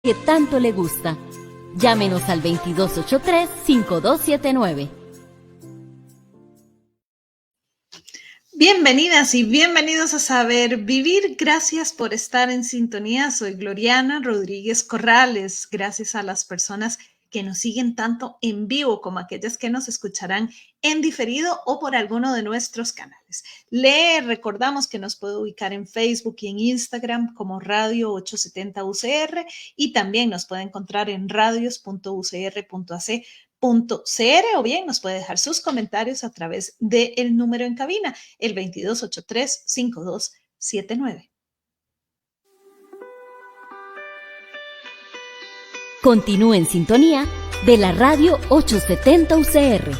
que tanto le gusta. Llámenos al 2283-5279. Bienvenidas y bienvenidos a Saber Vivir. Gracias por estar en sintonía. Soy Gloriana Rodríguez Corrales. Gracias a las personas que nos siguen tanto en vivo como aquellas que nos escucharán en diferido o por alguno de nuestros canales. Le recordamos que nos puede ubicar en Facebook y en Instagram como Radio 870 UCR y también nos puede encontrar en radios.ucr.ac.cr o bien nos puede dejar sus comentarios a través del número en cabina, el 2283-5279. Continúe en sintonía de la Radio 870 UCR.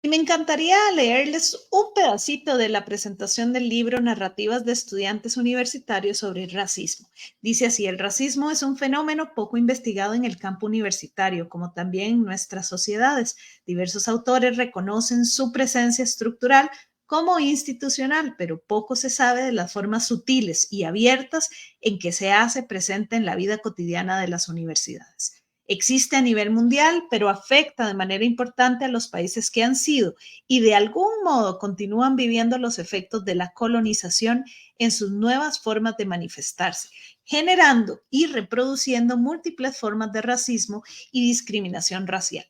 Y me encantaría leerles un pedacito de la presentación del libro Narrativas de Estudiantes Universitarios sobre el Racismo. Dice así: el racismo es un fenómeno poco investigado en el campo universitario, como también en nuestras sociedades. Diversos autores reconocen su presencia estructural como institucional, pero poco se sabe de las formas sutiles y abiertas en que se hace presente en la vida cotidiana de las universidades. Existe a nivel mundial, pero afecta de manera importante a los países que han sido y de algún modo continúan viviendo los efectos de la colonización en sus nuevas formas de manifestarse, generando y reproduciendo múltiples formas de racismo y discriminación racial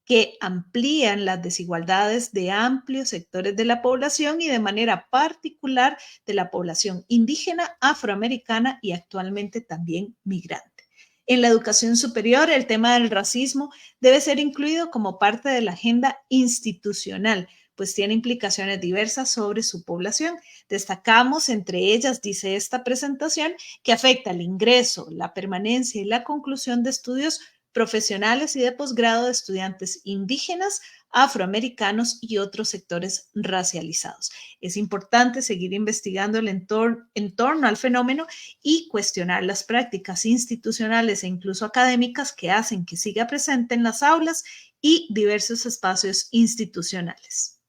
que amplían las desigualdades de amplios sectores de la población y de manera particular de la población indígena, afroamericana y actualmente también migrante. En la educación superior, el tema del racismo debe ser incluido como parte de la agenda institucional, pues tiene implicaciones diversas sobre su población. Destacamos entre ellas, dice esta presentación, que afecta el ingreso, la permanencia y la conclusión de estudios profesionales y de posgrado de estudiantes indígenas, afroamericanos y otros sectores racializados. Es importante seguir investigando el entorno al fenómeno y cuestionar las prácticas institucionales e incluso académicas que hacen que siga presente en las aulas y diversos espacios institucionales.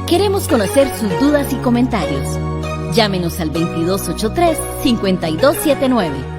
Queremos conocer sus dudas y comentarios. Llámenos al 2283-5279.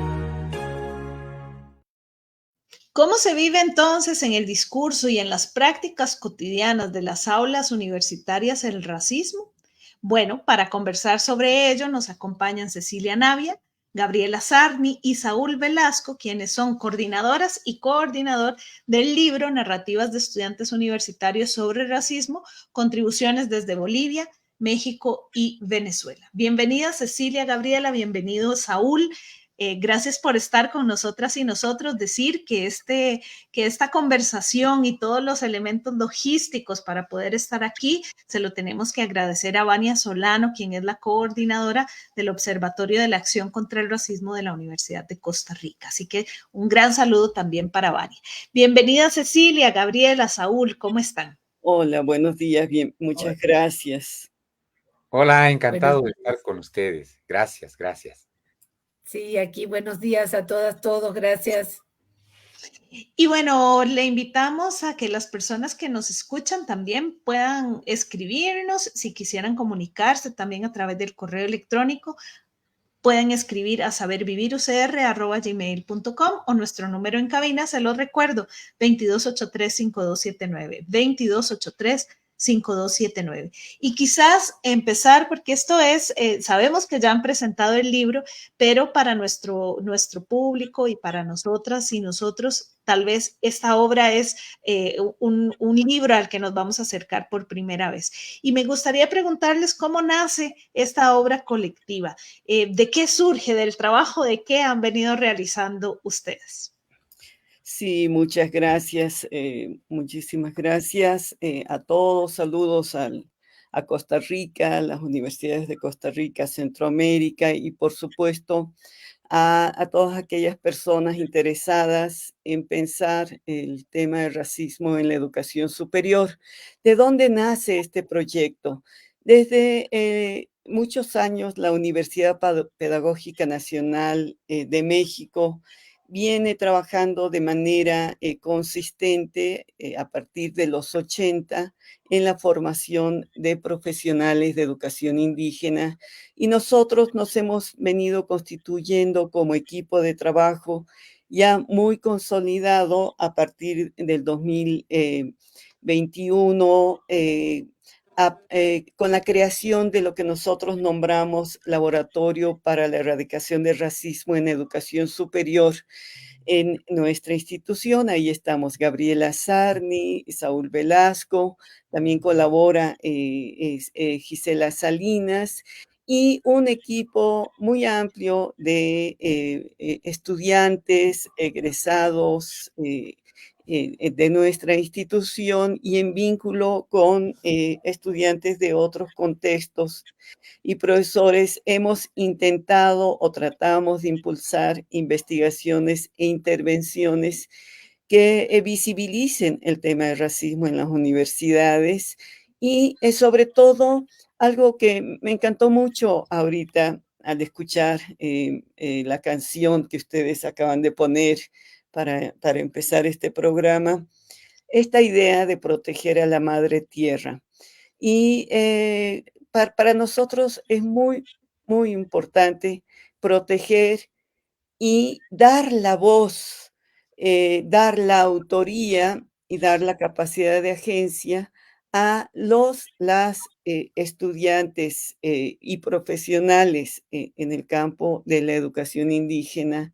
¿Cómo se vive entonces en el discurso y en las prácticas cotidianas de las aulas universitarias el racismo? Bueno, para conversar sobre ello nos acompañan Cecilia Navia, Gabriela Sarni y Saúl Velasco, quienes son coordinadoras y coordinador del libro Narrativas de Estudiantes Universitarios sobre Racismo, contribuciones desde Bolivia, México y Venezuela. Bienvenida Cecilia, Gabriela, bienvenido Saúl. Gracias por estar con nosotras y nosotros. Decir que esta conversación y todos los elementos logísticos para poder estar aquí se lo tenemos que agradecer a Vania Solano, quien es la coordinadora del Observatorio de la Acción contra el Racismo de la Universidad de Costa Rica. Así que un gran saludo también para Vania. Bienvenida Cecilia, Gabriela, Saúl, ¿cómo están? Hola, buenos días, bien, muchas gracias. Hola, encantado de estar con ustedes. Gracias, gracias. Sí, aquí buenos días a todas, todos, gracias. Y bueno, le invitamos a que las personas que nos escuchan también puedan escribirnos, si quisieran comunicarse también a través del correo electrónico, pueden escribir a sabervivirucr@gmail.com o nuestro número en cabina, se lo recuerdo, 2283-5279, 2283-5279. Y quizás empezar, porque esto es, sabemos que ya han presentado el libro, pero para nuestro público y para nosotras y nosotros, tal vez esta obra es un libro al que nos vamos a acercar por primera vez. Y me gustaría preguntarles cómo nace esta obra colectiva. ¿De qué surge? ¿Del trabajo de qué han venido realizando ustedes? Sí, muchas gracias, muchísimas gracias a todos. Saludos a Costa Rica, a las universidades de Costa Rica, Centroamérica y por supuesto a todas aquellas personas interesadas en pensar el tema del racismo en la educación superior. ¿De dónde nace este proyecto? Desde muchos años, la Universidad Pedagógica Nacional de México viene trabajando de manera consistente a partir de los 80 en la formación de profesionales de educación indígena, y nosotros nos hemos venido constituyendo como equipo de trabajo ya muy consolidado a partir del 2021, con la creación de lo que nosotros nombramos Laboratorio para la Erradicación del Racismo en Educación Superior en nuestra institución. Ahí estamos Gabriela Sarni, Saúl Velasco, también colabora Gisela Salinas, y un equipo muy amplio de estudiantes, egresados de nuestra institución, y en vínculo con estudiantes de otros contextos y profesores, hemos intentado o tratamos de impulsar investigaciones e intervenciones que visibilicen el tema del racismo en las universidades, y sobre todo algo que me encantó mucho ahorita al escuchar la canción que ustedes acaban de poner para empezar este programa, esta idea de proteger a la madre tierra. Y para nosotros es muy, muy importante proteger y dar la voz, dar la autoría y dar la capacidad de agencia a las estudiantes y profesionales en el campo de la educación indígena,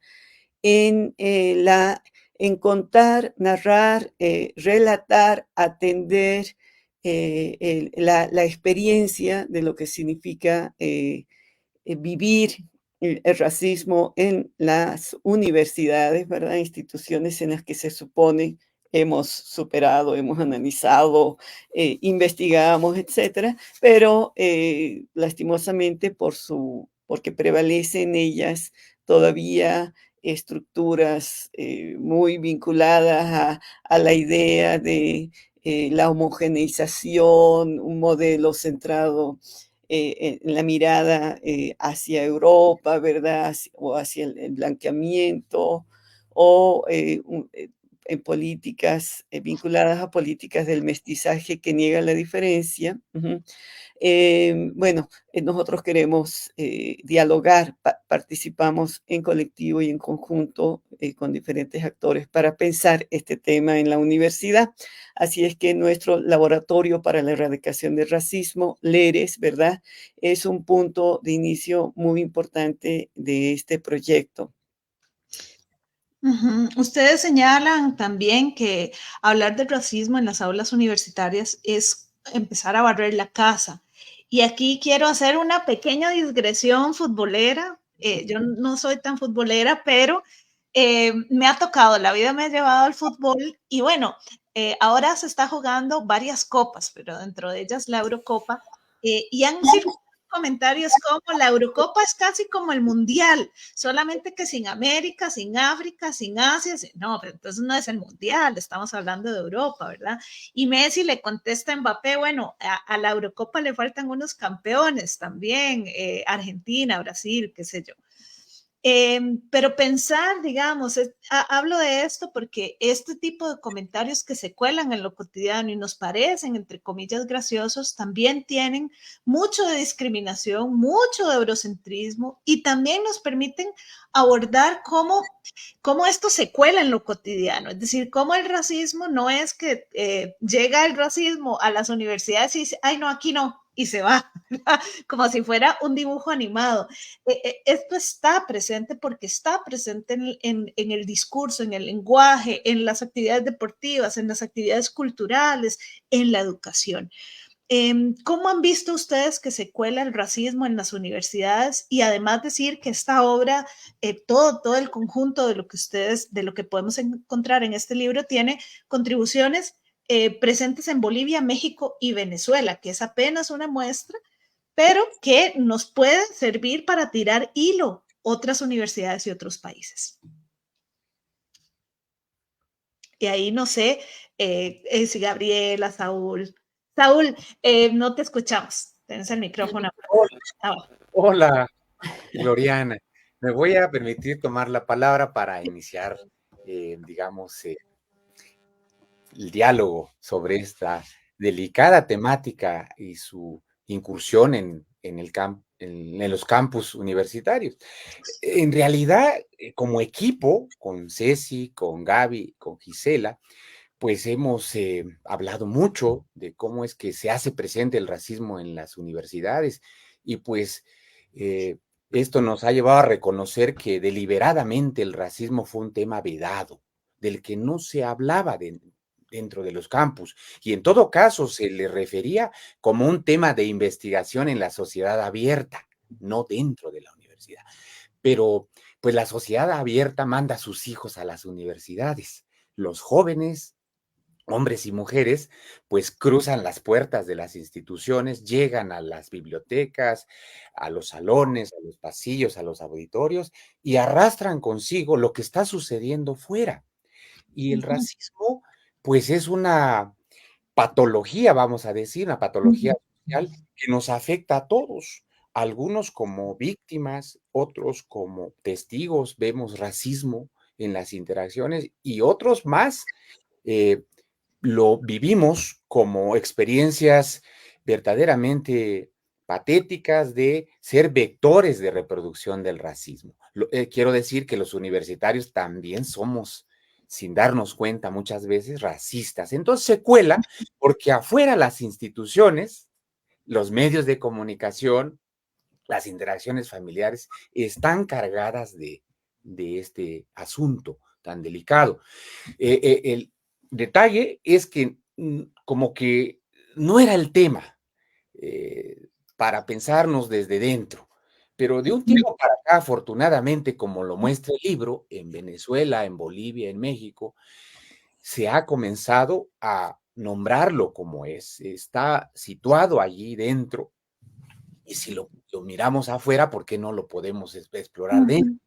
en, en contar, narrar, relatar, atender la experiencia de lo que significa vivir el racismo en las universidades, ¿verdad? Instituciones en las que se supone hemos superado, hemos analizado, investigamos, etcétera, pero lastimosamente porque prevalecen en ellas todavía estructuras muy vinculadas a la idea de la homogeneización, un modelo centrado en la mirada hacia Europa, ¿verdad? O hacia el blanqueamiento, o en políticas vinculadas a políticas del mestizaje que niegan la diferencia. Uh-huh. Bueno, nosotros queremos dialogar, participamos en colectivo y en conjunto con diferentes actores para pensar este tema en la universidad. Así es que nuestro Laboratorio para la Erradicación del Racismo, LERES, ¿verdad?, es un punto de inicio muy importante de este proyecto. Ustedes señalan también que hablar del racismo en las aulas universitarias es empezar a barrer la casa. Y aquí quiero hacer una pequeña digresión futbolera. Yo no soy tan futbolera, pero me ha tocado, la vida me ha llevado al fútbol, y bueno, ahora se está jugando varias copas, pero dentro de ellas la Eurocopa, y han circulado comentarios como la Eurocopa es casi como el Mundial, solamente que sin América, sin África, sin Asia. No, pero entonces no es el Mundial, estamos hablando de Europa, ¿verdad? Y Messi le contesta a Mbappé, bueno, a la Eurocopa le faltan unos campeones también, Argentina, Brasil, qué sé yo. Pero pensar, digamos, hablo de esto porque este tipo de comentarios que se cuelan en lo cotidiano y nos parecen, entre comillas, graciosos, también tienen mucho de discriminación, mucho de eurocentrismo, y también nos permiten abordar cómo esto se cuela en lo cotidiano. Es decir, cómo el racismo no es que llega el racismo a las universidades y dice, ay, no, aquí no, y se va, como si fuera un dibujo animado. Esto está presente porque está presente en el discurso, en el lenguaje, en las actividades deportivas, en las actividades culturales, en la educación. ¿Cómo han visto ustedes que se cuela el racismo en las universidades? Y además decir que esta obra, todo el conjunto de lo que podemos encontrar en este libro tiene contribuciones presentes en Bolivia, México y Venezuela, que es apenas una muestra, pero que nos puede servir para tirar hilo otras universidades y otros países. Y ahí no sé si Gabriela, Saúl, no te escuchamos. Tienes el micrófono. Hola, Gloriana. Me voy a permitir tomar la palabra para iniciar, digamos, el diálogo sobre esta delicada temática y su incursión en los campus universitarios. En realidad, como equipo, con Ceci, con Gaby, con Gisela, pues hemos hablado mucho de cómo es que se hace presente el racismo en las universidades y pues eh, esto nos ha llevado a reconocer que deliberadamente el racismo fue un tema vedado, del que no se hablaba dentro de los campus y en todo caso se le refería como un tema de investigación en la sociedad abierta, no dentro de la universidad. Pero pues la sociedad abierta manda a sus hijos a las universidades. Los jóvenes, hombres y mujeres, pues cruzan las puertas de las instituciones, llegan a las bibliotecas, a los salones, a los pasillos, a los auditorios y arrastran consigo lo que está sucediendo fuera. Y el Ujú, racismo, pues es una patología, vamos a decir, una patología ujú, social que nos afecta a todos. Algunos como víctimas, otros como testigos, vemos racismo en las interacciones y otros más eh, lo vivimos como experiencias verdaderamente patéticas de ser vectores de reproducción del racismo. Quiero decir que los universitarios también somos, sin darnos cuenta muchas veces, racistas. Entonces se cuela porque afuera las instituciones, los medios de comunicación, las interacciones familiares están cargadas de este asunto tan delicado. El detalle es que como que no era el tema para pensarnos desde dentro, pero de un tiempo para acá, afortunadamente, como lo muestra el libro, en Venezuela, en Bolivia, en México, se ha comenzado a nombrarlo como es, está situado allí dentro, y si lo miramos afuera, ¿por qué no lo podemos explorar dentro? ujú,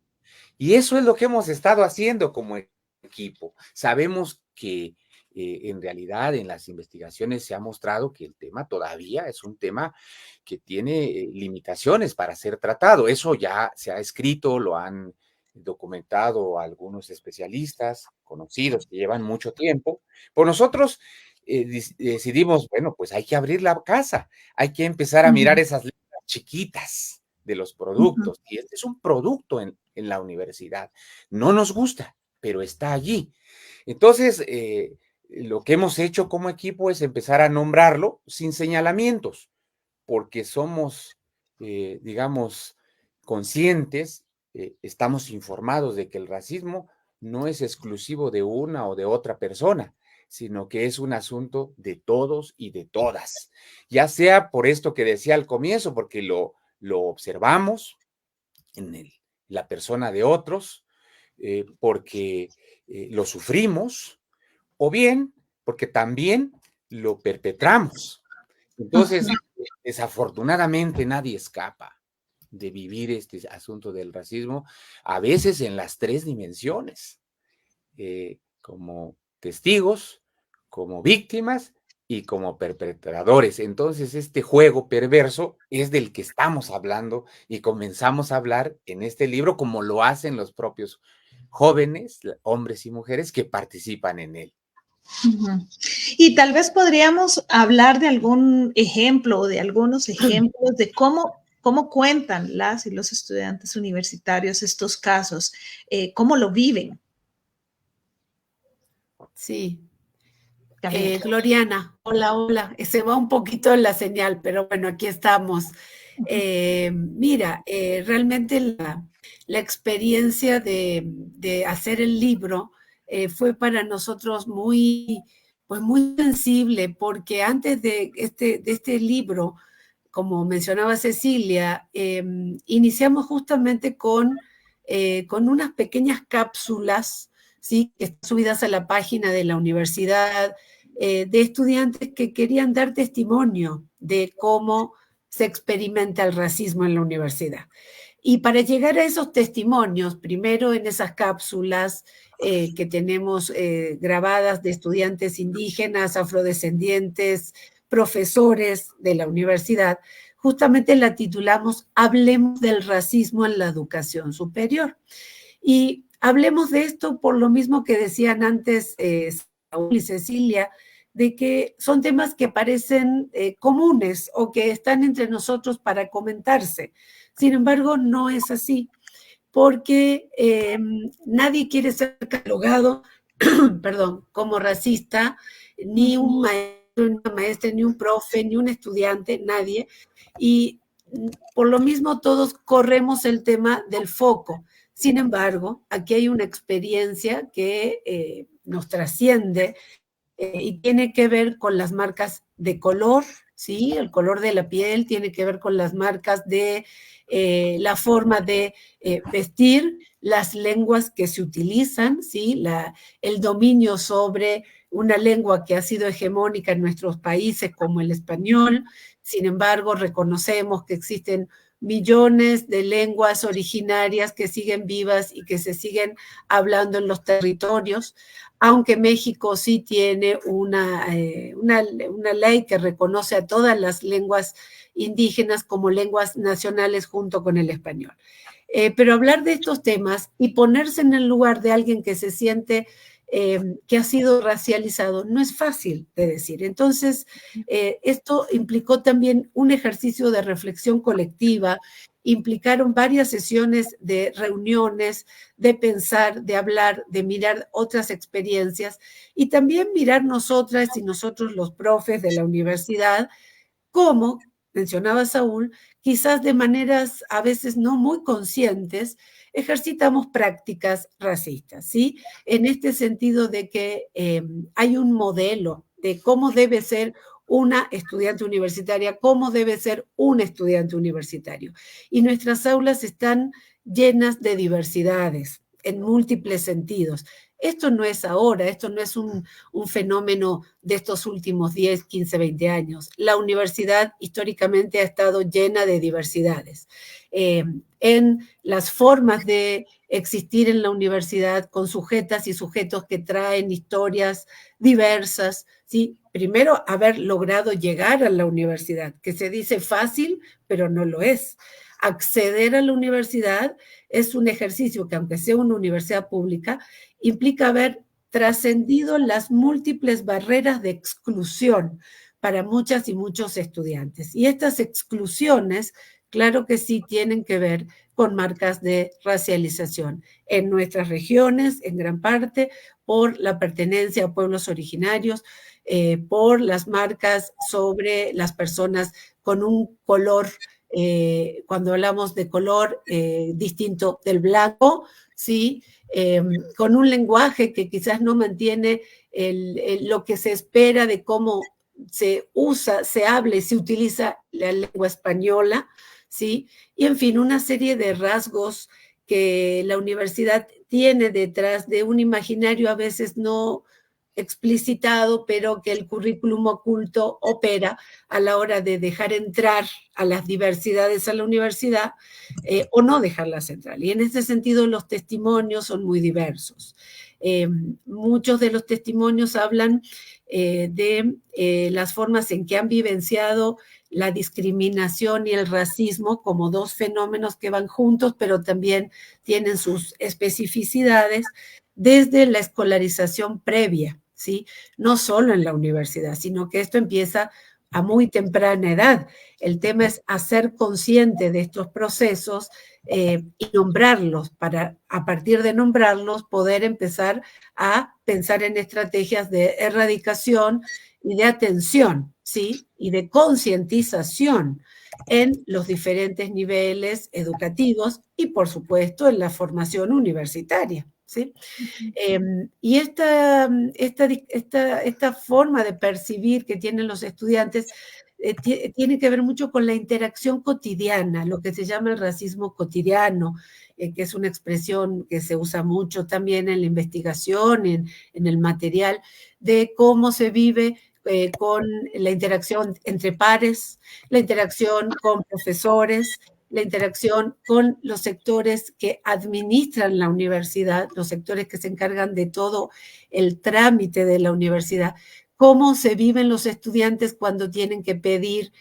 Y eso es lo que hemos estado haciendo como equipo. Sabemos que en realidad en las investigaciones se ha mostrado que el tema todavía es un tema que tiene limitaciones para ser tratado. Eso ya se ha escrito, lo han documentado algunos especialistas conocidos que llevan mucho tiempo. Por nosotros decidimos, bueno, pues hay que abrir la casa, hay que empezar a mirar ujú, esas letras chiquitas de los ujú, productos. Y este es un producto en la universidad. No nos gusta, pero está allí. Entonces, lo que hemos hecho como equipo es empezar a nombrarlo sin señalamientos, porque somos, digamos, conscientes, estamos informados de que el racismo no es exclusivo de una o de otra persona, sino que es un asunto de todos y de todas, ya sea por esto que decía al comienzo, porque lo observamos en la persona de otros, porque lo sufrimos, o bien porque también lo perpetramos. Entonces, ujú. desafortunadamente nadie escapa de vivir este asunto del racismo, a veces en las tres dimensiones, como testigos, como víctimas y como perpetradores. Entonces, este juego perverso es del que estamos hablando y comenzamos a hablar en este libro como lo hacen los propios jóvenes, hombres y mujeres que participan en él. Ujú. Y tal vez podríamos hablar de algún ejemplo o de algunos ejemplos de cómo cuentan las y los estudiantes universitarios estos casos, cómo lo viven. Sí. Camila. Gloriana, hola, hola. Se va un poquito la señal, pero bueno, aquí estamos. Mira, realmente la experiencia de hacer el libro fue para nosotros pues muy sensible, porque antes de este libro, como mencionaba Cecilia, iniciamos justamente con unas pequeñas cápsulas, ¿sí?, que están subidas a la página de la universidad, de estudiantes que querían dar testimonio de cómo se experimenta el racismo en la universidad. Y para llegar a esos testimonios, primero en esas cápsulas que tenemos grabadas de estudiantes indígenas, afrodescendientes, profesores de la universidad, justamente la titulamos Hablemos del racismo en la educación superior. Y hablemos de esto por lo mismo que decían antes Saúl y Cecilia, de que son temas que parecen comunes o que están entre nosotros para comentarse. Sin embargo, no es así, porque nadie quiere ser catalogado perdón, como racista, ni un maestro, ni una maestra, ni un profe, ni un estudiante, nadie. Y por lo mismo todos corremos el tema del foco. Sin embargo, aquí hay una experiencia que nos trasciende y tiene que ver con las marcas de color, ¿sí? El color de la piel tiene que ver con las marcas de la forma de vestir, las lenguas que se utilizan, ¿sí? El dominio sobre una lengua que ha sido hegemónica en nuestros países como el español. Sin embargo, reconocemos que existen millones de lenguas originarias que siguen vivas y que se siguen hablando en los territorios, aunque México sí tiene una ley que reconoce a todas las lenguas indígenas como lenguas nacionales junto con el español. Pero hablar de estos temas y ponerse en el lugar de alguien que se siente que ha sido racializado no es fácil de decir. Entonces, esto implicó también un ejercicio de reflexión colectiva, implicaron varias sesiones de reuniones, de pensar, de hablar, de mirar otras experiencias y también mirar nosotras y nosotros los profes de la universidad, cómo, mencionaba Saúl, quizás de maneras a veces no muy conscientes, ejercitamos prácticas racistas, ¿sí? En este sentido de que hay un modelo de cómo debe ser una estudiante universitaria, cómo debe ser un estudiante universitario. Y nuestras aulas están llenas de diversidades en múltiples sentidos. Esto no es ahora, esto no es un fenómeno de estos últimos 10, 15, 20 años. La universidad históricamente ha estado llena de diversidades. En las formas de existir en la universidad con sujetas y sujetos que traen historias diversas, ¿sí? Primero, haber logrado llegar a la universidad, que se dice fácil, pero no lo es. Acceder a la universidad es un ejercicio que, aunque sea una universidad pública, implica haber trascendido las múltiples barreras de exclusión para muchas y muchos estudiantes. Y estas exclusiones, claro que sí, tienen que ver con marcas de racialización en nuestras regiones, en gran parte, por la pertenencia a pueblos originarios, por las marcas sobre las personas con un color, cuando hablamos de color distinto del blanco, ¿sí? Con un lenguaje que quizás no mantiene lo que se espera de cómo se usa, se habla y se utiliza la lengua española, ¿sí? Y en fin, una serie de rasgos que la universidad tiene detrás de un imaginario a veces no explicitado, pero que el currículum oculto opera a la hora de dejar entrar a las diversidades a la universidad o no dejarlas entrar. Y en ese sentido los testimonios son muy diversos. Muchos de los testimonios hablan de las formas en que han vivenciado la discriminación y el racismo como dos fenómenos que van juntos, pero también tienen sus especificidades desde la escolarización previa, ¿sí? No solo en la universidad, sino que esto empieza a muy temprana edad. El tema es hacer consciente de estos procesos y nombrarlos, para a partir de nombrarlos poder empezar a pensar en estrategias de erradicación y de atención, ¿sí? Y de concientización en los diferentes niveles educativos y, por supuesto, en la formación universitaria, ¿sí? Y esta forma de percibir que tienen los estudiantes tiene que ver mucho con la interacción cotidiana, lo que se llama el racismo cotidiano, que es una expresión que se usa mucho también en la investigación, en el material, de cómo se vive con la interacción entre pares, la interacción con profesores, la interacción con los sectores que administran la universidad, los sectores que se encargan de todo el trámite de la universidad, cómo se viven los estudiantes cuando tienen que pedir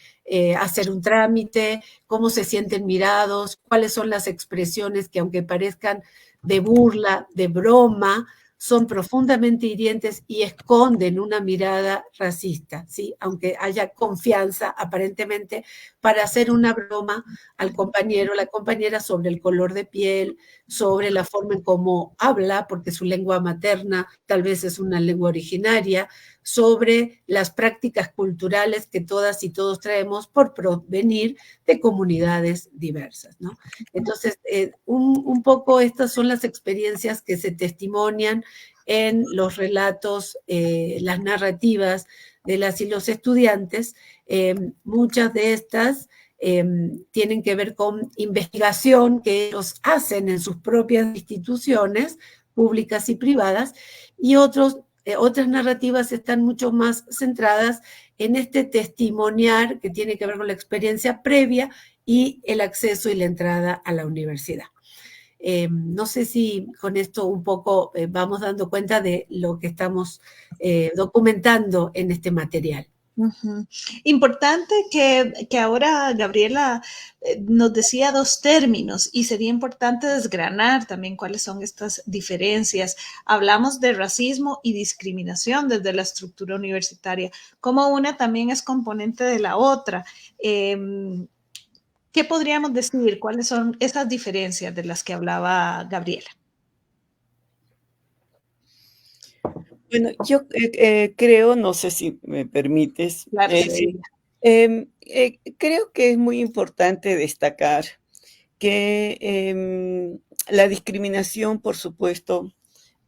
hacer un trámite, cómo se sienten mirados, cuáles son las expresiones que, aunque parezcan de burla, de broma, son profundamente hirientes y esconden una mirada racista, ¿sí? Aunque haya confianza aparentemente para hacer una broma al compañero, la compañera sobre el color de piel, sobre la forma en cómo habla, porque su lengua materna tal vez es una lengua originaria, sobre las prácticas culturales que todas y todos traemos por provenir de comunidades diversas, ¿no? Entonces, un poco estas son las experiencias que se testimonian en los relatos, las narrativas de las y los estudiantes. Muchas de estas tienen que ver con investigación que ellos hacen en sus propias instituciones públicas y privadas, y otras narrativas están mucho más centradas en este testimoniar que tiene que ver con la experiencia previa y el acceso y la entrada a la universidad. No sé si con esto un poco vamos dando cuenta de lo que estamos documentando en este material. Uh-huh. Importante que ahora Gabriela nos decía dos términos y sería importante desgranar también cuáles son estas diferencias. Hablamos de racismo y discriminación desde la estructura universitaria, como una también es componente de la otra. ¿Qué podríamos decir? ¿Cuáles son esas diferencias de las que hablaba Gabriela? Bueno, yo creo, no sé si me permites, Claro, sí. creo que es muy importante destacar que la discriminación, por supuesto,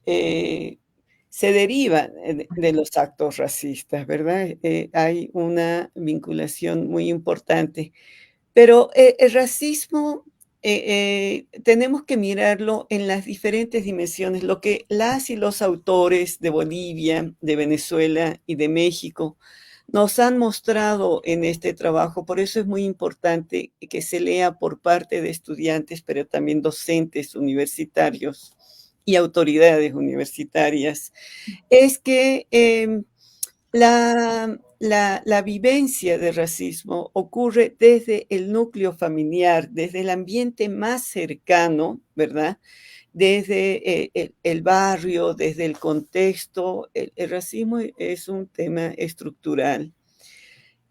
se deriva de los actos racistas, ¿verdad? Hay una vinculación muy importante. Pero el racismo tenemos que mirarlo en las diferentes dimensiones. Lo que las y los autores de Bolivia, de Venezuela y de México nos han mostrado en este trabajo, por eso es muy importante que se lea por parte de estudiantes, pero también docentes universitarios y autoridades universitarias, es que la vivencia de racismo ocurre desde el núcleo familiar, desde el ambiente más cercano, ¿verdad? Desde el barrio, desde el contexto. El racismo es un tema estructural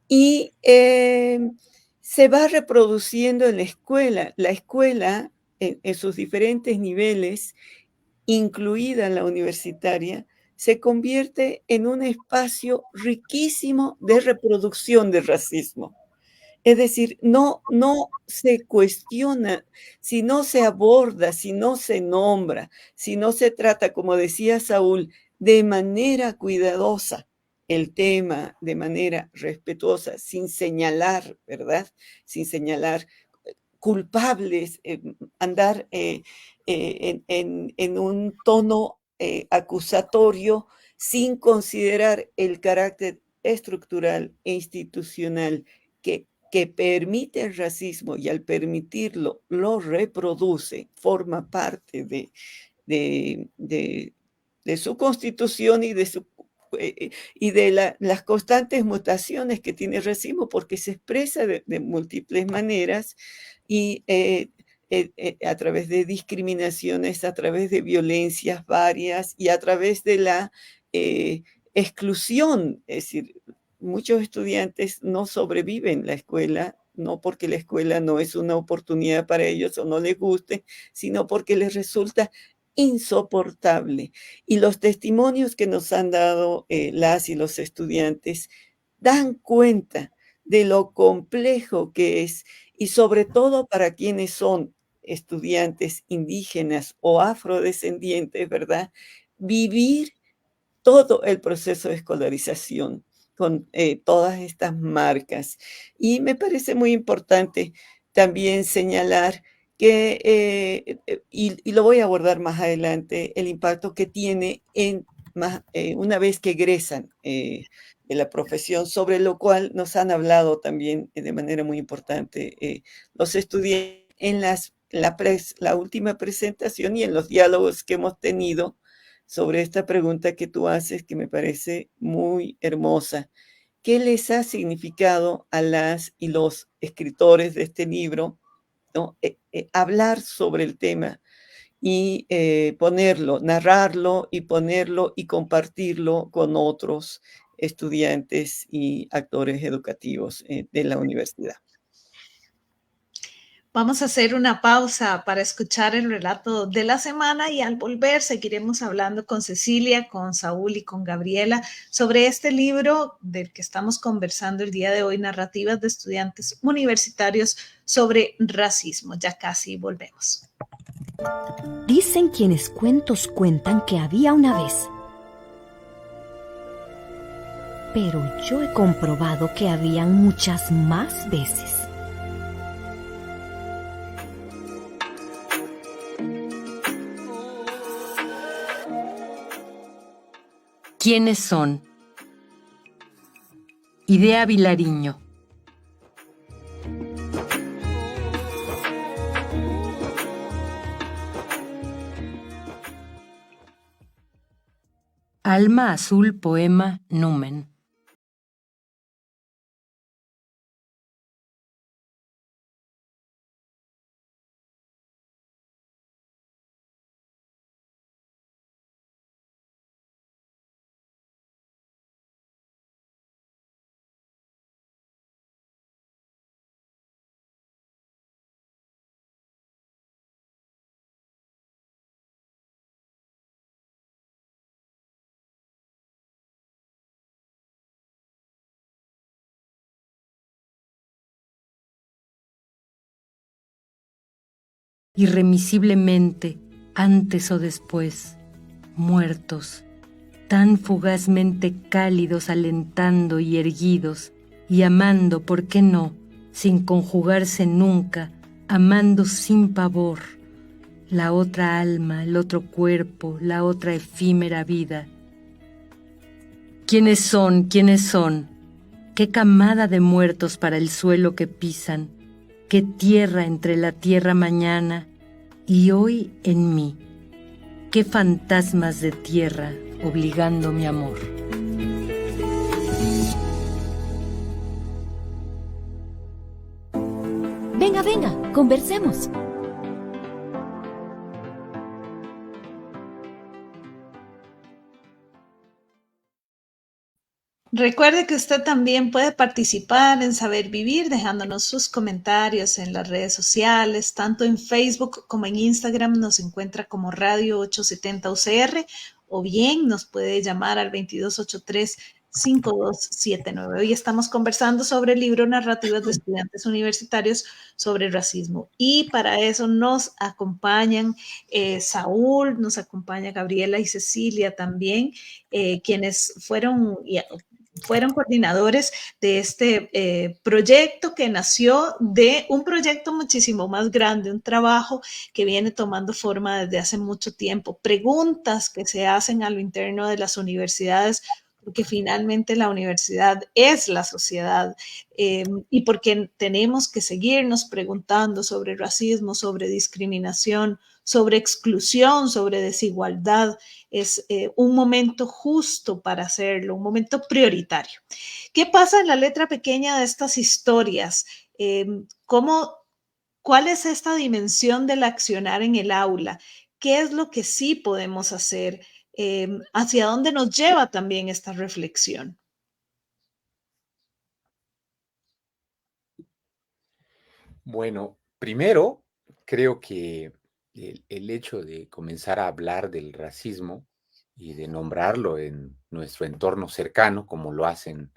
y se va reproduciendo en la escuela. La escuela, en sus diferentes niveles, incluida la universitaria, se convierte en un espacio riquísimo de reproducción del racismo. Es decir, no se cuestiona, si no se aborda, si no se nombra, si no se trata, como decía Saúl, de manera cuidadosa el tema, de manera respetuosa, sin señalar, ¿verdad? Sin señalar culpables, andar en un tono acusatorio sin considerar el carácter estructural e institucional que permite el racismo y al permitirlo lo reproduce, forma parte de su constitución y de las constantes mutaciones que tiene el racismo, porque se expresa de múltiples maneras y a través de discriminaciones, a través de violencias varias y a través de la exclusión. Es decir, muchos estudiantes no sobreviven la escuela, no porque la escuela no es una oportunidad para ellos o no les guste, sino porque les resulta insoportable. Y los testimonios que nos han dado las y los estudiantes dan cuenta de lo complejo que es, y sobre todo para quienes son estudiantes indígenas o afrodescendientes, ¿verdad? Vivir todo el proceso de escolarización con todas estas marcas. Y me parece muy importante también señalar que, y lo voy a abordar más adelante, el impacto que tiene una vez que egresan de la profesión, sobre lo cual nos han hablado también de manera muy importante los estudiantes en la última presentación y en los diálogos que hemos tenido sobre esta pregunta que tú haces, que me parece muy hermosa. ¿Qué les ha significado a las y los escritores de este libro, ¿no? Hablar sobre el tema y ponerlo, narrarlo y ponerlo y compartirlo con otros estudiantes y actores educativos de la universidad? Vamos a hacer una pausa para escuchar el relato de la semana y al volver seguiremos hablando con Cecilia, con Saúl y con Gabriela sobre este libro del que estamos conversando el día de hoy, Narrativas de Estudiantes Universitarios sobre Racismo. Ya casi volvemos. Dicen quienes cuentos cuentan que había una vez. Pero yo he comprobado que habían muchas más veces. ¿Quiénes son? Idea Vilariño. Alma Azul, poema Numen. Irremisiblemente, antes o después, muertos, tan fugazmente cálidos, alentando y erguidos, y amando, ¿por qué no?, sin conjugarse nunca, amando sin pavor, la otra alma, el otro cuerpo, la otra efímera vida. ¿Quiénes son? ¿Quiénes son? ¿Qué camada de muertos para el suelo que pisan? ¿Qué tierra entre la tierra mañana y hoy en mí? ¿Qué fantasmas de tierra obligando mi amor? Venga, venga, conversemos. Recuerde que usted también puede participar en Saber Vivir dejándonos sus comentarios en las redes sociales, tanto en Facebook como en Instagram nos encuentra como Radio 870 UCR o bien nos puede llamar al 2283-5279. Hoy estamos conversando sobre el libro Narrativas de Estudiantes Universitarios sobre Racismo y para eso nos acompañan Saúl, nos acompaña Gabriela y Cecilia también, quienes fueron coordinadores de este proyecto que nació de un proyecto muchísimo más grande, un trabajo que viene tomando forma desde hace mucho tiempo, preguntas que se hacen a lo interno de las universidades, porque finalmente la universidad es la sociedad y porque tenemos que seguirnos preguntando sobre racismo, sobre discriminación, sobre exclusión, sobre desigualdad. Es un momento justo para hacerlo, un momento prioritario. ¿Qué pasa en la letra pequeña de estas historias? ¿Cuál es esta dimensión del accionar en el aula? ¿Qué es lo que sí podemos hacer? ¿Hacia dónde nos lleva también esta reflexión? Bueno, primero, creo que el hecho de comenzar a hablar del racismo y de nombrarlo en nuestro entorno cercano, como lo hacen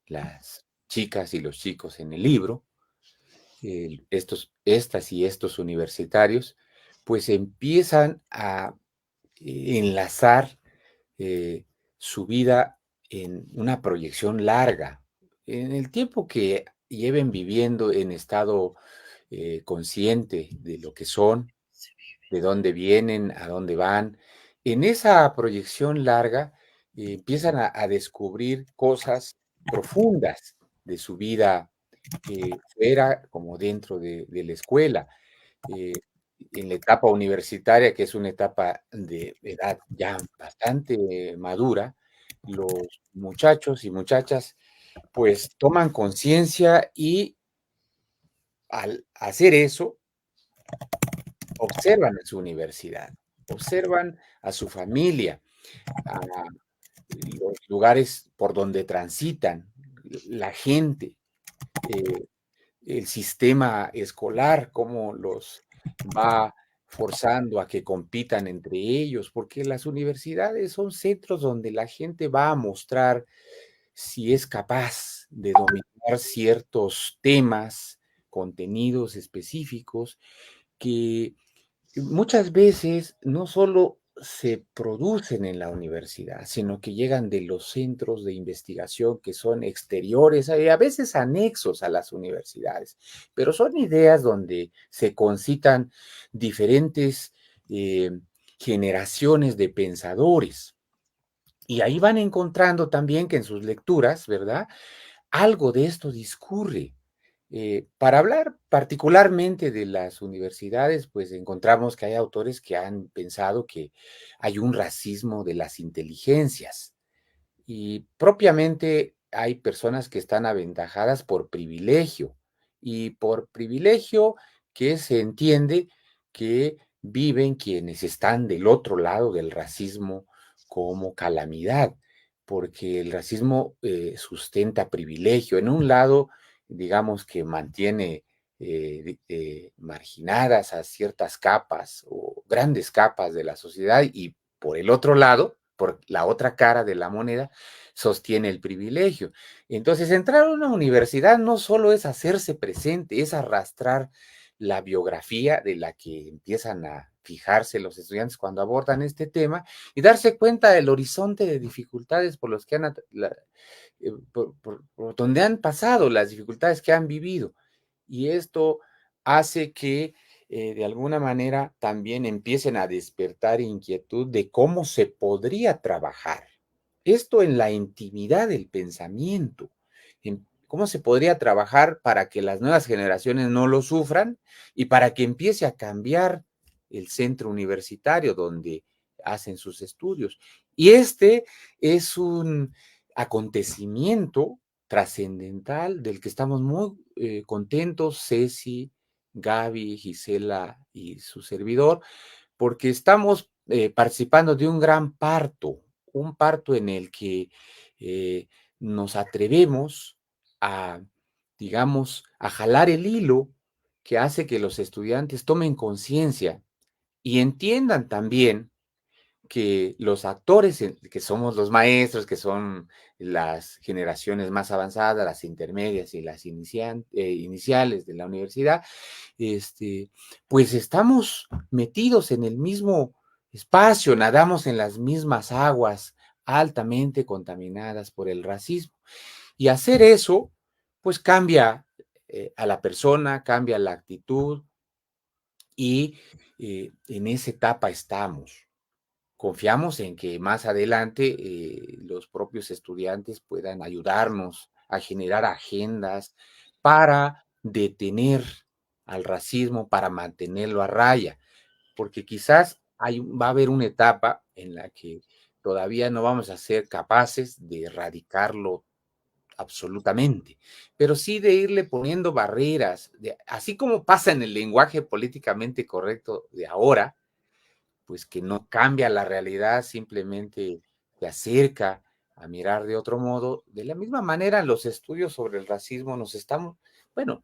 las chicas y los chicos en el libro, estas y estos universitarios, pues empiezan a enlazar su vida en una proyección larga, en el tiempo que lleven viviendo en estado consciente de lo que son, de dónde vienen, a dónde van. En esa proyección larga empiezan a descubrir cosas profundas de su vida fuera como dentro de la escuela. Eh, en la etapa universitaria, que es una etapa de edad ya bastante madura, los muchachos y muchachas pues toman conciencia y al hacer eso, observan a su universidad, observan a su familia, a los lugares por donde transitan, la gente, eh, el sistema escolar, cómo los va forzando a que compitan entre ellos, porque las universidades son centros donde la gente va a mostrar si es capaz de dominar ciertos temas, contenidos específicos que muchas veces no solo se producen en la universidad, sino que llegan de los centros de investigación que son exteriores, a veces anexos a las universidades, pero son ideas donde se concitan diferentes generaciones de pensadores. Y ahí van encontrando también que en sus lecturas, ¿verdad? Algo de esto discurre. Para hablar particularmente de las universidades, pues encontramos que hay autores que han pensado que hay un racismo de las inteligencias y propiamente hay personas que están aventajadas por privilegio y por privilegio que se entiende que viven quienes están del otro lado del racismo como calamidad, porque el racismo sustenta privilegio. En un lado, digamos que mantiene marginadas a ciertas capas o grandes capas de la sociedad y por el otro lado, por la otra cara de la moneda, sostiene el privilegio. Entonces, entrar a una universidad no solo es hacerse presente, es arrastrar la biografía de la que empiezan a fijarse los estudiantes cuando abordan este tema y darse cuenta del horizonte de dificultades por los que por donde han pasado, las dificultades que han vivido. Y esto hace que de alguna manera también empiecen a despertar inquietud de cómo se podría trabajar. Esto en la intimidad del pensamiento. ¿Cómo se podría trabajar para que las nuevas generaciones no lo sufran y para que empiece a cambiar el centro universitario donde hacen sus estudios? Y este es un acontecimiento trascendental del que estamos muy contentos, Ceci, Gaby, Gisela y su servidor, porque estamos participando de un parto en el que nos atrevemos a, digamos, a jalar el hilo que hace que los estudiantes tomen conciencia y entiendan también que los actores, que somos los maestros, que son las generaciones más avanzadas, las intermedias y las iniciales de la universidad, pues estamos metidos en el mismo espacio, nadamos en las mismas aguas altamente contaminadas por el racismo. Y hacer eso, pues cambia a la persona, cambia la actitud y en esa etapa estamos. Confiamos en que más adelante los propios estudiantes puedan ayudarnos a generar agendas para detener al racismo, para mantenerlo a raya, porque quizás va a haber una etapa en la que todavía no vamos a ser capaces de erradicarlo absolutamente, pero sí de irle poniendo barreras, así como pasa en el lenguaje políticamente correcto de ahora, pues que no cambia la realidad, simplemente te acerca a mirar de otro modo. De la misma manera, los estudios sobre el racismo bueno,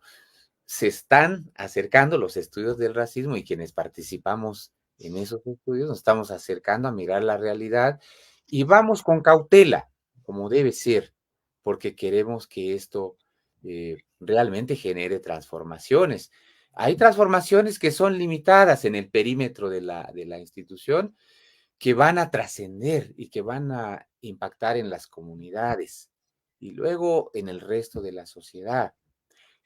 se están acercando los estudios del racismo y quienes participamos en esos estudios nos estamos acercando a mirar la realidad y vamos con cautela, como debe ser, porque queremos que esto realmente genere transformaciones. Hay transformaciones que son limitadas en el perímetro de la institución, que van a trascender y que van a impactar en las comunidades y luego en el resto de la sociedad.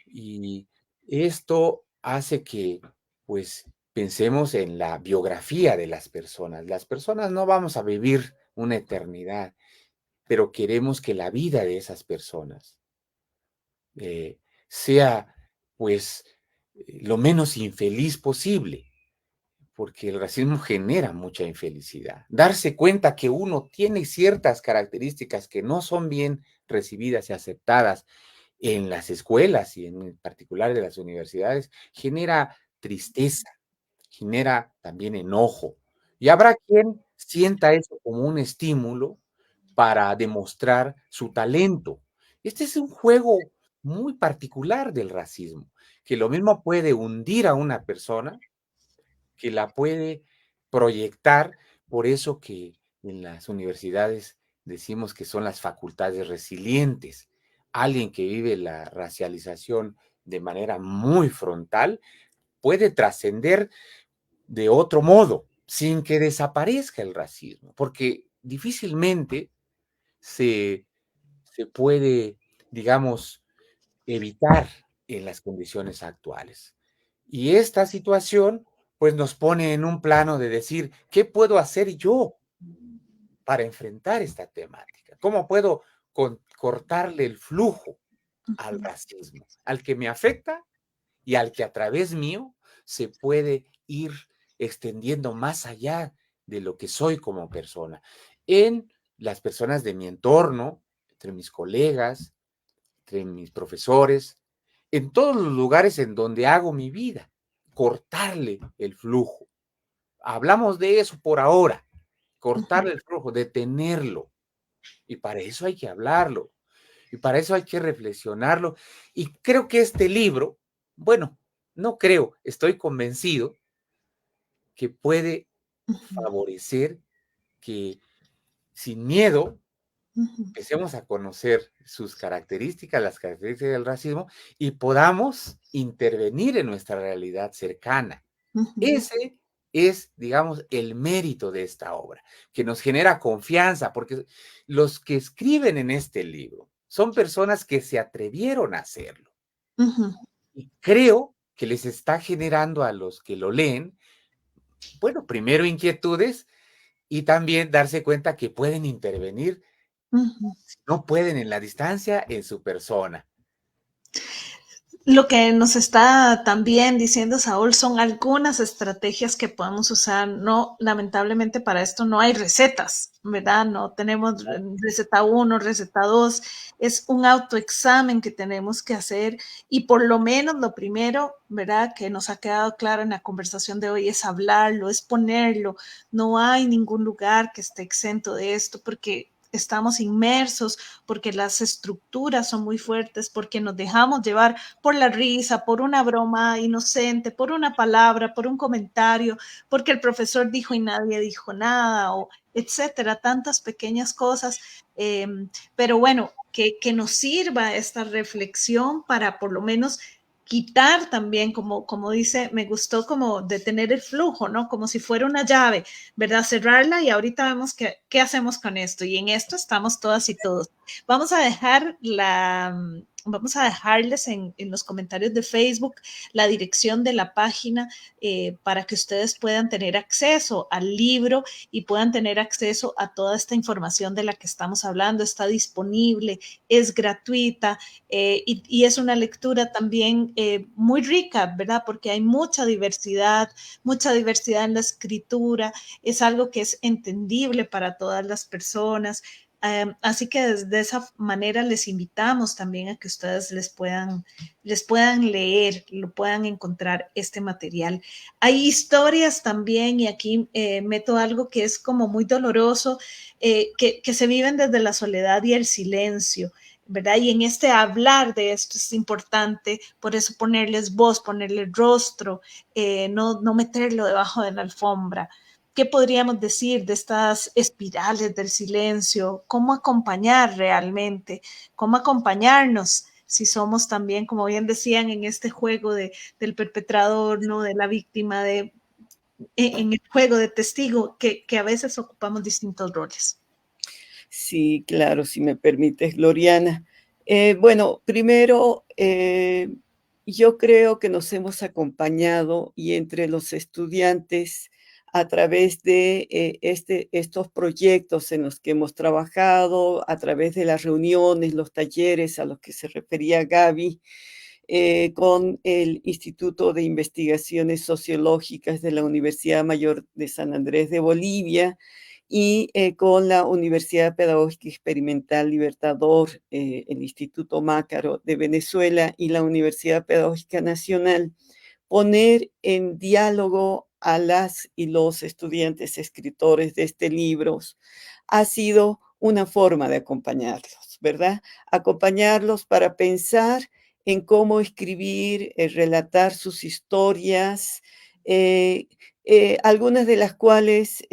Y esto hace que, pues, pensemos en la biografía de las personas. Las personas no vamos a vivir una eternidad, pero queremos que la vida de esas personas sea, pues, lo menos infeliz posible. porque el racismo genera mucha infelicidad. Darse cuenta que uno tiene ciertas características que no son bien recibidas y aceptadas en las escuelas y en particular de las universidades, genera tristeza, genera también enojo. Y habrá quien sienta eso como un estímulo para demostrar su talento. Este es un juego muy particular del racismo, que lo mismo puede hundir a una persona, que la puede proyectar, por eso que en las universidades decimos que son las facultades resilientes. Alguien que vive la racialización de manera muy frontal puede trascender de otro modo, sin que desaparezca el racismo, porque difícilmente se, se puede, digamos, evitar en las condiciones actuales. Y esta situación, pues nos pone en un plano de decir, ¿qué puedo hacer yo para enfrentar esta temática? ¿Cómo puedo cortarle el flujo al racismo, al que me afecta y al que a través mío se puede ir extendiendo más allá de lo que soy como persona? En las personas de mi entorno, entre mis colegas, entre mis profesores, en todos los lugares en donde hago mi vida, cortarle el flujo. Hablamos de eso por ahora, cortarle el flujo, detenerlo. Y para eso hay que hablarlo, y para eso hay que reflexionarlo. Y creo que este libro, bueno, no creo, estoy convencido que puede favorecer que sin miedo empecemos a conocer sus características, las características del racismo, y podamos intervenir en nuestra realidad cercana. Ese es, digamos, el mérito de esta obra, que nos genera confianza, porque los que escriben en este libro son personas que se atrevieron a hacerlo. Y creo que les está generando a los que lo leen, bueno, primero inquietudes y también darse cuenta que pueden intervenir, si no pueden en la distancia, en su persona. Lo que nos está también diciendo Saúl son algunas estrategias que podemos usar. No, lamentablemente para esto no hay recetas, ¿verdad? No tenemos receta 1, receta 2. Es un autoexamen que tenemos que hacer y por lo menos lo primero, ¿verdad? Que nos ha quedado claro en la conversación de hoy es hablarlo, es ponerlo. No hay ningún lugar que esté exento de esto porque estamos inmersos, porque las estructuras son muy fuertes, porque nos dejamos llevar por la risa, por una broma inocente, por una palabra, por un comentario, porque el profesor dijo y nadie dijo nada, o etcétera, tantas pequeñas cosas. Pero bueno, que nos sirva esta reflexión para por lo menos quitar también, como dice, me gustó como detener el flujo, ¿no? Como si fuera una llave, ¿verdad? Cerrarla y ahorita vemos qué hacemos con esto. Y en esto estamos todas y todos. Vamos a dejar vamos a dejarles en los comentarios de Facebook la dirección de la página para que ustedes puedan tener acceso al libro y puedan tener acceso a toda esta información de la que estamos hablando. Está disponible, es gratuita y es una lectura también muy rica, ¿verdad? Porque hay mucha diversidad en la escritura, es algo que es entendible para todas las personas. Así que de esa manera les invitamos también a que ustedes les puedan leer, lo puedan encontrar este material. Hay historias también, y aquí meto algo que es como muy doloroso, que se viven desde la soledad y el silencio, ¿verdad? Y en este hablar de esto es importante, por eso ponerles voz, ponerles rostro, no meterlo debajo de la alfombra. ¿Qué podríamos decir de estas espirales del silencio? ¿Cómo acompañar realmente? ¿Cómo acompañarnos si somos también, como bien decían, en este juego del perpetrador, ¿no? De la víctima, en el juego de testigo, que a veces ocupamos distintos roles? Sí, claro, si me permites, Gloriana. Bueno, primero, yo creo que nos hemos acompañado y entre los estudiantes a través de estos proyectos en los que hemos trabajado, a través de las reuniones, los talleres a los que se refería Gaby, con el Instituto de Investigaciones Sociológicas de la Universidad Mayor de San Andrés de Bolivia y con la Universidad Pedagógica Experimental Libertador, el Instituto Mácaro de Venezuela y la Universidad Pedagógica Nacional, poner en diálogo a las y los estudiantes escritores de este libro ha sido una forma de acompañarlos, ¿verdad? Acompañarlos para pensar en cómo escribir, relatar sus historias, algunas de las cuales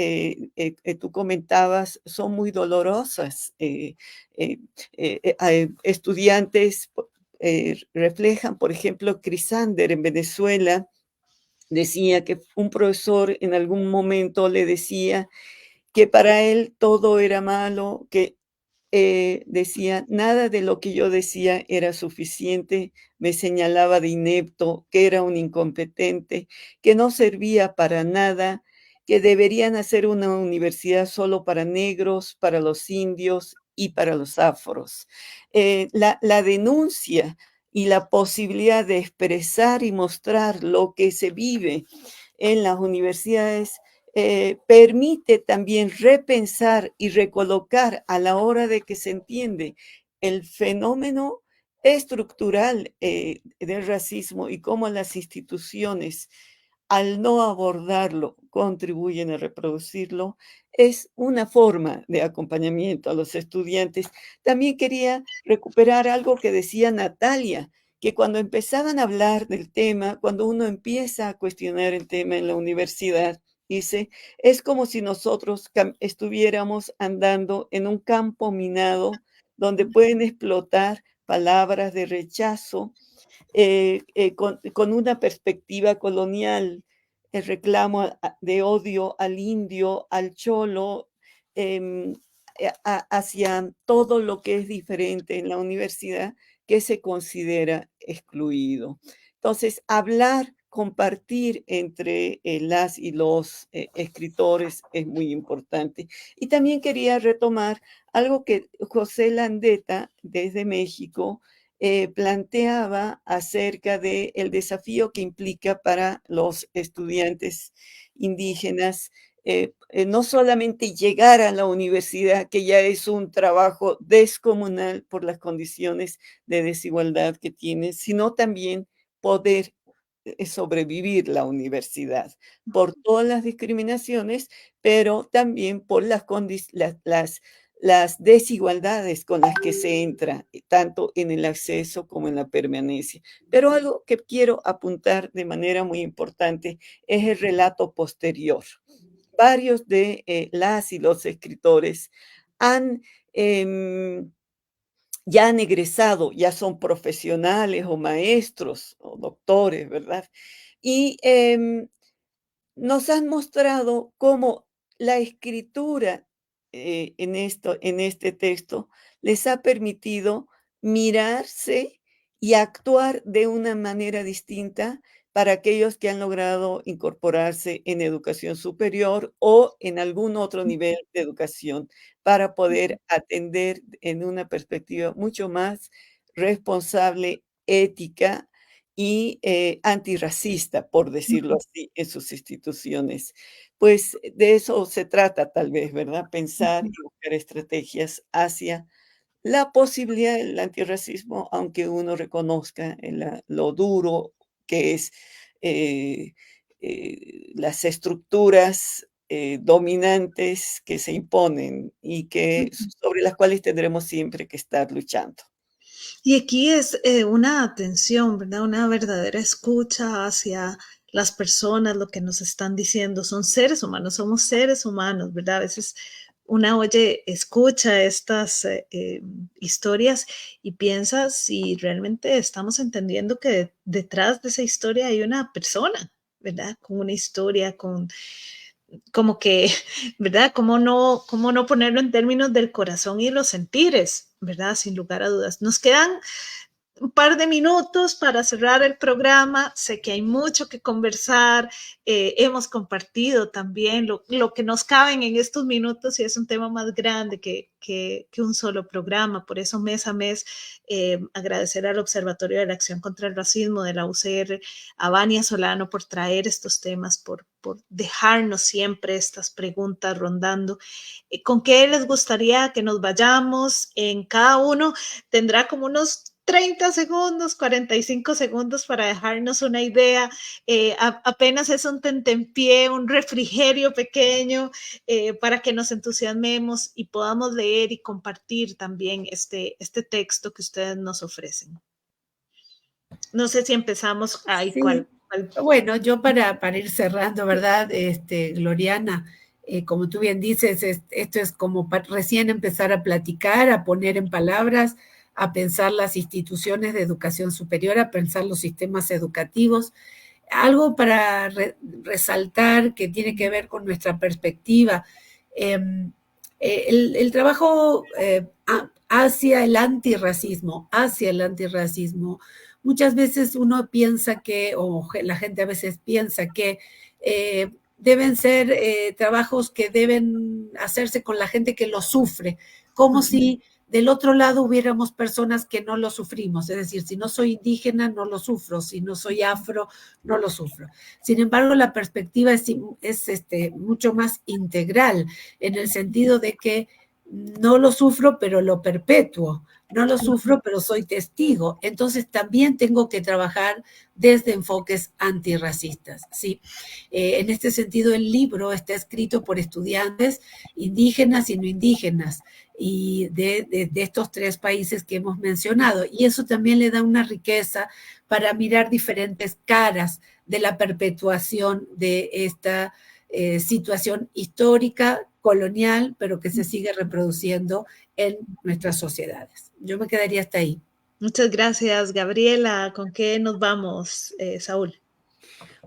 tú comentabas son muy dolorosas. Estudiantes reflejan, por ejemplo, Crisander en Venezuela decía que un profesor en algún momento le decía que para él todo era malo, que decía, nada de lo que yo decía era suficiente, me señalaba de inepto, que era un incompetente, que no servía para nada, que deberían hacer una universidad solo para negros, para los indios y para los afros. La denuncia y la posibilidad de expresar y mostrar lo que se vive en las universidades permite también repensar y recolocar a la hora de que se entiende el fenómeno estructural del racismo y cómo las instituciones, al no abordarlo, contribuyen a reproducirlo, es una forma de acompañamiento a los estudiantes. También quería recuperar algo que decía Natalia, que cuando empezaban a hablar del tema, cuando uno empieza a cuestionar el tema en la universidad, dice, es como si nosotros estuviéramos andando en un campo minado donde pueden explotar palabras de rechazo con una perspectiva colonial, el reclamo de odio al indio, al cholo, em, hacia todo lo que es diferente en la universidad que se considera excluido. Entonces, hablar, compartir entre las y los escritores es muy importante. Y también quería retomar algo que José Landeta, desde México, planteaba acerca del desafío que implica para los estudiantes indígenas no solamente llegar a la universidad, que ya es un trabajo descomunal por las condiciones de desigualdad que tiene, sino también poder sobrevivir la universidad por todas las discriminaciones, pero también por las desigualdades con las que se entra, tanto en el acceso como en la permanencia. Pero algo que quiero apuntar de manera muy importante es el relato posterior. Varios de las y los escritores han, ya han egresado, ya son profesionales o maestros o doctores, ¿verdad? Y nos han mostrado cómo la escritura en este texto les ha permitido mirarse y actuar de una manera distinta para aquellos que han logrado incorporarse en educación superior o en algún otro nivel de educación para poder atender en una perspectiva mucho más responsable, ética y antirracista, por decirlo así, en sus instituciones. Pues de eso se trata tal vez, ¿verdad? Pensar y buscar estrategias hacia la posibilidad del antirracismo, aunque uno reconozca lo duro que es las estructuras dominantes que se imponen y que sobre las cuales tendremos siempre que estar luchando. Y aquí es una atención, ¿verdad? Una verdadera escucha hacia las personas, lo que nos están diciendo. Son seres humanos, somos seres humanos, ¿verdad? A veces una escucha estas historias y piensa si realmente estamos entendiendo que detrás de esa historia hay una persona, ¿verdad? Con una historia, como que, ¿verdad? Cómo no ponerlo en términos del corazón y los sentires, ¿verdad? Sin lugar a dudas. Nos quedan un par de minutos para cerrar el programa. Sé que hay mucho que conversar. Hemos compartido también lo que nos caben en estos minutos y es un tema más grande que un solo programa. Por eso mes a mes agradecer al Observatorio de la Acción contra el Racismo de la UCR, a Vania Solano por traer estos temas, por dejarnos siempre estas preguntas rondando. ¿Con qué les gustaría que nos vayamos? En cada uno tendrá como unos 30 segundos, 45 segundos para dejarnos una idea. Apenas es un tentempié, un refrigerio pequeño para que nos entusiasmemos y podamos leer y compartir también este texto que ustedes nos ofrecen. No sé si empezamos ahí. Sí. ¿Cuál? Bueno, yo para ir cerrando, ¿verdad? Gloriana, como tú bien dices, esto es como recién empezar a platicar, a poner en palabras, a pensar las instituciones de educación superior, a pensar los sistemas educativos. Algo para resaltar que tiene que ver con nuestra perspectiva. El trabajo hacia el antirracismo, muchas veces uno piensa que, o la gente a veces piensa que deben ser trabajos que deben hacerse con la gente que lo sufre, como si del otro lado hubiéramos personas que no lo sufrimos, es decir, si no soy indígena no lo sufro, si no soy afro no lo sufro. Sin embargo, la perspectiva es mucho más integral, en el sentido de que no lo sufro, pero lo perpetuo. No lo sufro, pero soy testigo. Entonces también tengo que trabajar desde enfoques antirracistas, ¿sí? En este sentido, el libro está escrito por estudiantes indígenas y no indígenas, y de estos 3 países que hemos mencionado. Y eso también le da una riqueza para mirar diferentes caras de la perpetuación de esta situación histórica, colonial, pero que se sigue reproduciendo en nuestras sociedades. Yo me quedaría hasta ahí. Muchas gracias, Gabriela. ¿Con qué nos vamos, Saúl?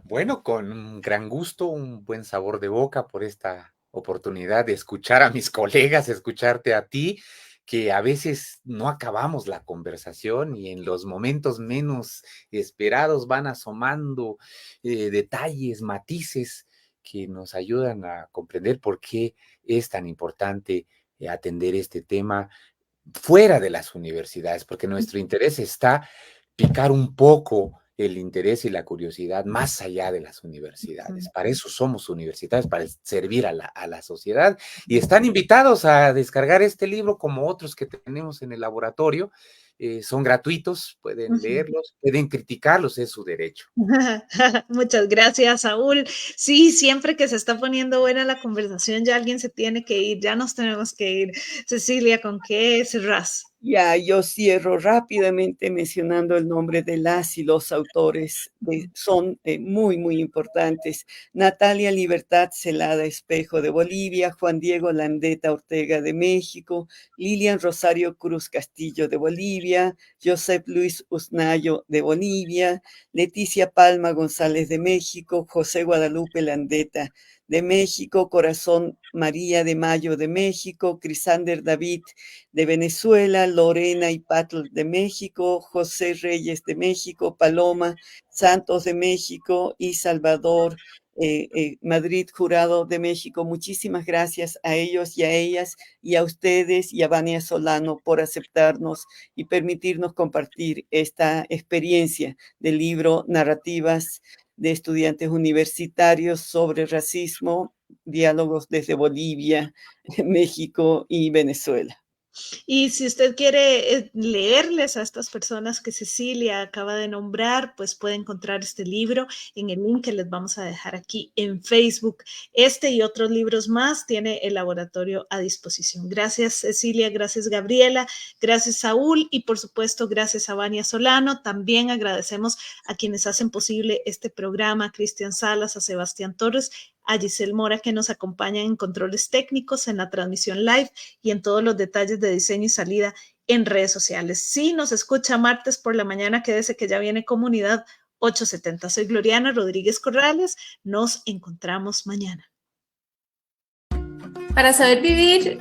Bueno, con un gran gusto, un buen sabor de boca por esta oportunidad de escuchar a mis colegas, escucharte a ti, que a veces no acabamos la conversación y en los momentos menos esperados van asomando detalles, matices que nos ayudan a comprender por qué es tan importante atender este tema fuera de las universidades, porque nuestro interés está picar un poco el interés y la curiosidad más allá de las universidades. Para eso somos universitarios, para servir a la sociedad. Y están invitados a descargar este libro como otros que tenemos en el laboratorio. Son gratuitos, pueden leerlos, pueden criticarlos, es su derecho. Muchas gracias, Saúl. Sí, siempre que se está poniendo buena la conversación, ya alguien se tiene que ir, ya nos tenemos que ir. Cecilia, ¿con qué cerrás? Ya, yo cierro rápidamente mencionando el nombre de las y los autores que son muy, muy importantes. Natalia Libertad Celada Espejo de Bolivia, Juan Diego Landeta Ortega de México, Lilian Rosario Cruz Castillo de Bolivia, Josep Luis Usnayo de Bolivia, Leticia Palma González de México, José Guadalupe Landeta de México, Corazón María de Mayo de México, Crisander David de Venezuela, Lorena y Patl de México, José Reyes de México, Paloma Santos de México y Salvador Madrid Jurado de México. Muchísimas gracias a ellos y a ellas y a ustedes y a Vania Solano por aceptarnos y permitirnos compartir esta experiencia del libro Narrativas de Estudiantes Universitarios sobre Racismo, Diálogos desde Bolivia, México y Venezuela. Y si usted quiere leerles a estas personas que Cecilia acaba de nombrar, pues puede encontrar este libro en el link que les vamos a dejar aquí en Facebook. Este y otros libros más tiene el laboratorio a disposición. Gracias, Cecilia, gracias, Gabriela, gracias, Saúl, y por supuesto, gracias a Vania Solano. También agradecemos a quienes hacen posible este programa, a Cristian Salas, a Sebastián Torres, a Giselle Mora, que nos acompañan en controles técnicos, en la transmisión live y en todos los detalles de diseño y salida en redes sociales. Si nos escucha martes por la mañana, quédese que ya viene Comunidad 870. Soy Gloriana Rodríguez Corrales. Nos encontramos mañana. Para saber vivir